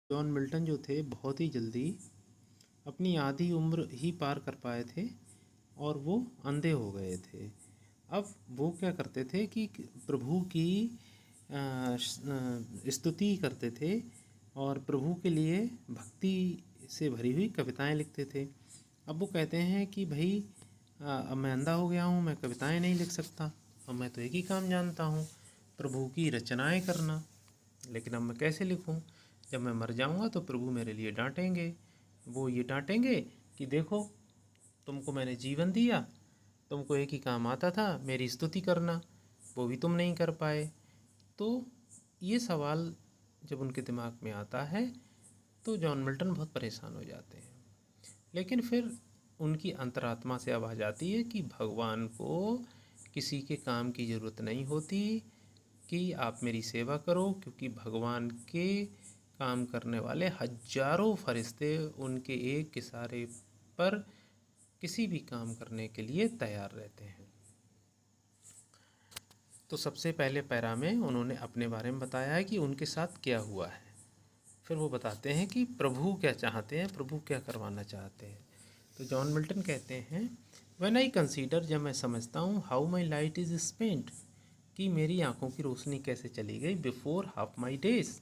John Milton जो थे बहुत ही जल्दी अपनी आधी उम्र ही पार कर पाए थे और वो अंधे हो गए थे। अब वो क्या करते थे कि प्रभु की स्तुति करते थे और प्रभु के लिए भक्ति से भरी हुई कविताएं लिखते थे। अब वो कहते हैं कि भाई अब मैं अंधा हो गया हूँ, मैं कविताएं नहीं लिख सकता, अब मैं तो एक ही काम जानता हूँ, प्रभु की रचनाएं करना। लेकिन अब मैं कैसे लिखूं? जब मैं मर जाऊंगा तो प्रभु मेरे लिए डांटेंगे। वो ये डांटेंगे कि देखो, तुमको मैंने जीवन दिया, तुमको एक ही काम आता था, मेरी स्तुति करना, वो भी तुम नहीं कर पाए। तो ये सवाल जब उनके दिमाग में आता है तो जॉन मिल्टन बहुत परेशान हो जाते हैं। लेकिन फिर उनकी अंतरात्मा से आवाज़ आती है कि भगवान को किसी के काम की ज़रूरत नहीं होती, कि आप मेरी सेवा करो, क्योंकि भगवान के काम करने वाले हजारों फरिश्ते उनके एक इशारे पर किसी भी काम करने के लिए तैयार रहते हैं। तो सबसे पहले पैरा में उन्होंने अपने बारे में बताया है कि उनके साथ क्या हुआ है। फिर वो बताते हैं कि प्रभु क्या चाहते हैं, प्रभु क्या करवाना चाहते हैं। तो जॉन मिल्टन कहते हैं, व्हेन आई कंसीडर, जब मैं समझता हूँ, how my light is spent, कि मेरी आंखों की रोशनी कैसे चली गई, बिफोर हाफ माई डेज,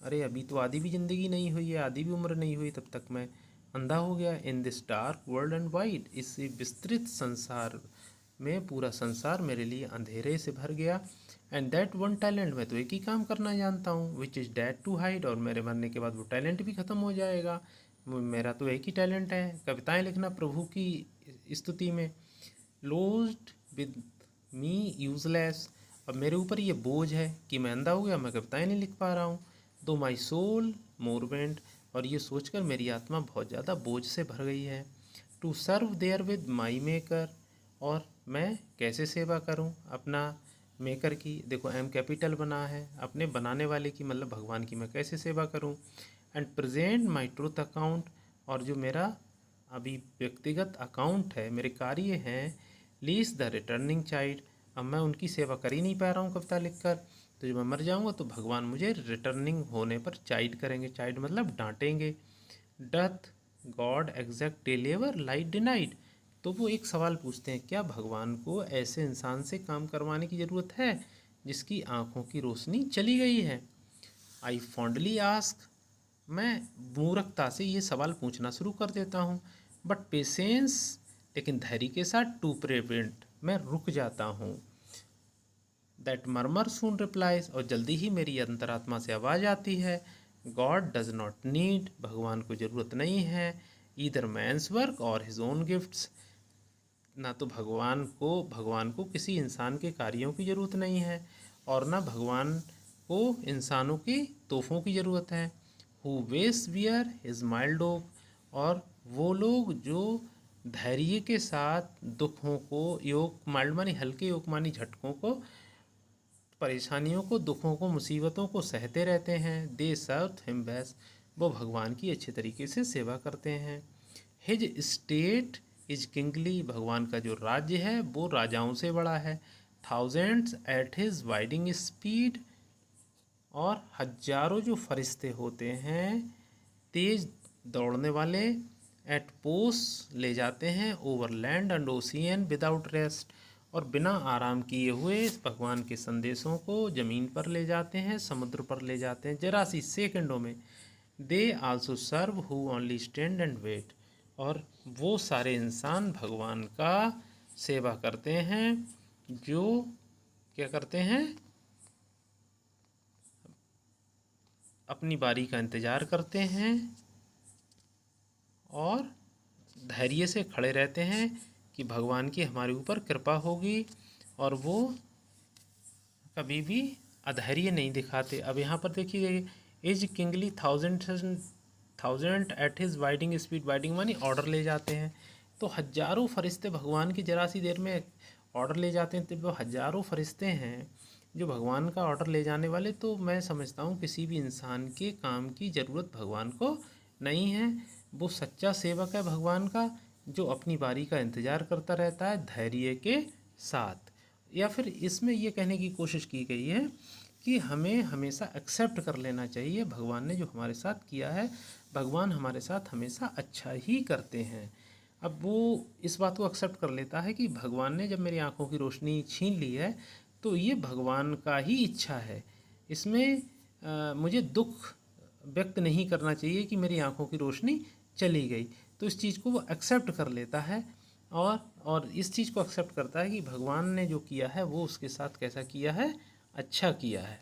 अरे अभी तो आधी भी ज़िंदगी नहीं हुई है, आधी भी उम्र नहीं हुई, तब तक मैं अंधा हो गया। In this dark world and wide, इस विस्तृत संसार में पूरा संसार मेरे लिए अंधेरे से भर गया। एंड दैट वन टैलेंट, मैं तो एक ही काम करना जानता हूँ, which is that to hide, और मेरे मरने के बाद वो टैलेंट भी ख़त्म हो जाएगा। मेरा तो एक ही टैलेंट है, कविताएं लिखना प्रभु की स्तुति में। लोज्ड विद मी यूजलेस, अब मेरे ऊपर ये बोझ है कि मैं अंधा हो गया, मैं कविताएं नहीं लिख पा रहा हूँ। दो माई सोल मोरवेंट, और ये सोचकर मेरी आत्मा बहुत ज़्यादा बोझ से भर गई है। To serve there with my maker, और मैं कैसे सेवा करूं अपना मेकर की, देखो एम कैपिटल बना है, अपने बनाने वाले की, मतलब भगवान की मैं कैसे सेवा करूं। And present my truth account, और जो मेरा अभी व्यक्तिगत अकाउंट है, मेरे कार्य हैं, लीज द रिटर्निंग चाइल्ड, अब मैं उनकी सेवा कर ही नहीं पा रहा हूँ कविता लिखकर। तो जब मैं मर जाऊँगा तो भगवान मुझे रिटर्निंग होने पर चाइड करेंगे, चाइड मतलब डांटेंगे। Doth God exact day labour light denied, तो वो एक सवाल पूछते हैं, क्या भगवान को ऐसे इंसान से काम करवाने की ज़रूरत है जिसकी आंखों की रोशनी चली गई है। आई फॉन्डली आस्क, मैं मूर्खता से ये सवाल पूछना शुरू कर देता हूँ। बट पेशेंस, लेकिन धैर्य के साथ, टू प्रिवेंट, मैं रुक जाता हूँ। दैट मर्मर सून रिप्लाइज, और जल्दी ही मेरी अंतरात्मा से आवाज़ आती है, गॉड डज नॉट नीड, भगवान को ज़रूरत नहीं है, ईदर मैंस वर्क और हिज ओन गिफ्ट्स, ना तो भगवान को किसी इंसान के कार्यों की ज़रूरत नहीं है, और ना भगवान को इंसानों के तोहफ़ों की ज़रूरत है। हु वेस वियर इज़ माइल्ड ओक, और वो लोग जो धैर्य के साथ दुखों को, योग माइल्ड मानी हल्के, योग मानी झटकों को, परेशानियों को, दुखों को, मुसीबतों को सहते रहते हैं, दे सर्व हिम बेस्ट, वो भगवान की अच्छे तरीके से सेवा करते हैं। हिज स्टेट इज किंगली, भगवान का जो राज्य है वो राजाओं से बड़ा है। Thousands eight his bidding speed, और हजारों जो फरिश्ते होते हैं तेज दौड़ने वाले, एट पोस ले जाते हैं, over land and ocean without rest, और बिना आराम किए हुए भगवान के संदेशों को ज़मीन पर ले जाते हैं, समुद्र पर ले जाते हैं, जरा सी सेकंडों में। They also serve who only stand and wait, और वो सारे इंसान भगवान का सेवा करते हैं जो क्या करते हैं, अपनी बारी का इंतज़ार करते हैं और धैर्य से खड़े रहते हैं कि भगवान की हमारे ऊपर कृपा होगी, और वो कभी भी अधैर्य नहीं दिखाते। अब यहाँ पर देखिए, is kingly thousand at his bidding speed, bidding मानी ऑर्डर ले जाते हैं, तो हजारों फरिश्ते भगवान की जरा सी देर में ऑर्डर ले जाते हैं। तो वो हजारों फरिश्ते हैं जो भगवान का ऑर्डर ले जाने वाले, तो मैं समझता हूँ किसी भी इंसान के काम की ज़रूरत भगवान को नहीं है। वो सच्चा सेवक है भगवान का, जो अपनी बारी का इंतज़ार करता रहता है धैर्य के साथ। या फिर इसमें ये कहने की कोशिश की गई है कि हमें हमेशा एक्सेप्ट कर लेना चाहिए भगवान ने जो हमारे साथ किया है। भगवान हमारे साथ हमेशा अच्छा ही करते हैं। अब वो इस बात को एक्सेप्ट कर लेता है कि भगवान ने जब मेरी आंखों की रोशनी छीन ली है तो ये भगवान का ही इच्छा है, इसमें मुझे दुख व्यक्त नहीं करना चाहिए कि मेरी आंखों की रोशनी चली गई। तो इस चीज़ को वो एक्सेप्ट कर लेता है और इस चीज़ को एक्सेप्ट करता है कि भगवान ने जो किया है वो उसके साथ कैसा किया है, अच्छा किया है।